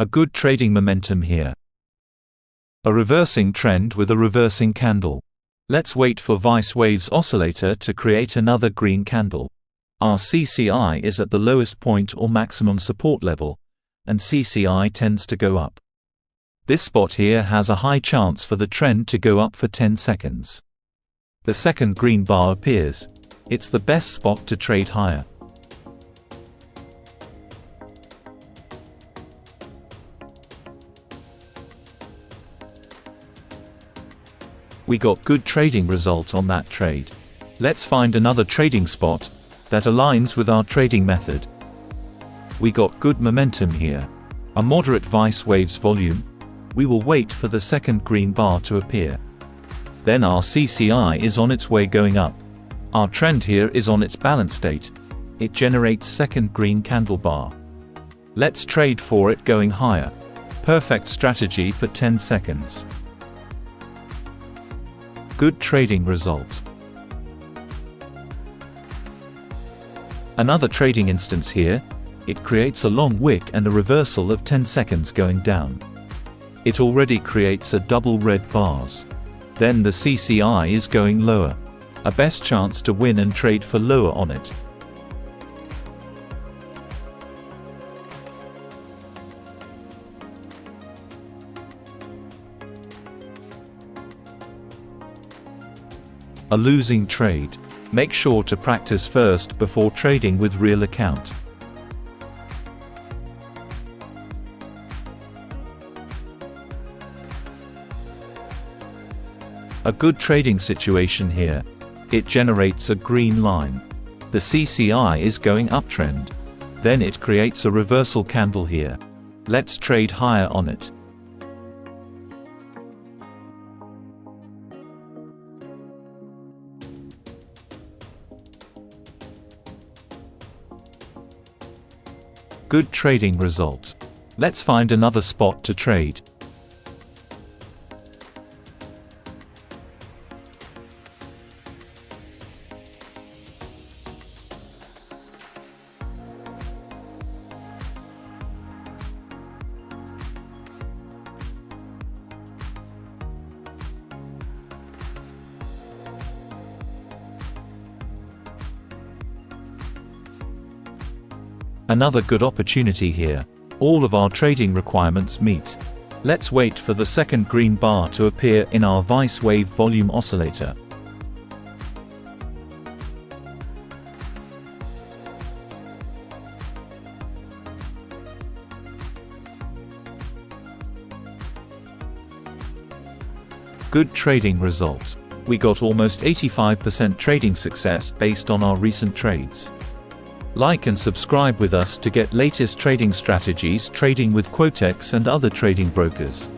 A good trading momentum here. A reversing trend with a reversing candle. Let's wait for Weiss Waves Oscillator to create another green candle. Our CCI is at the lowest point or maximum support level, and CCI tends to go up. This spot here has a high chance for the trend to go up for 10 seconds. The second green bar appears. It's the best spot to trade higher. We got good trading result on that trade. Let's find another trading spot that aligns with our trading method. We got good momentum here. A moderate Weiss Waves volume. We will wait for the second green bar to appear. Then our CCI is on its way going up. Our trend here is on its balance state. It generates second green candle bar. Let's trade for it going higher. Perfect strategy for 10 seconds. Good trading result. Another trading instance here. It creates a long wick and a reversal of 10 seconds going down. It already creates a double red bars. Then the CCI is going lower. A best chance to win and trade for lower on it. A losing trade. Make sure to practice first before trading with real account. A good trading situation here. It generates a green line. The CCI is going uptrend. Then it creates a reversal candle here. Let's trade higher on it. Good trading result. Let's find another spot to trade. Another good opportunity here. All of our trading requirements meet. Let's wait for the second green bar to appear in our Weiss Wave Volume Oscillator. Good trading result. We got almost 85% trading success based on our recent trades. Like and subscribe with us to get latest trading strategies trading with Quotex and other trading brokers.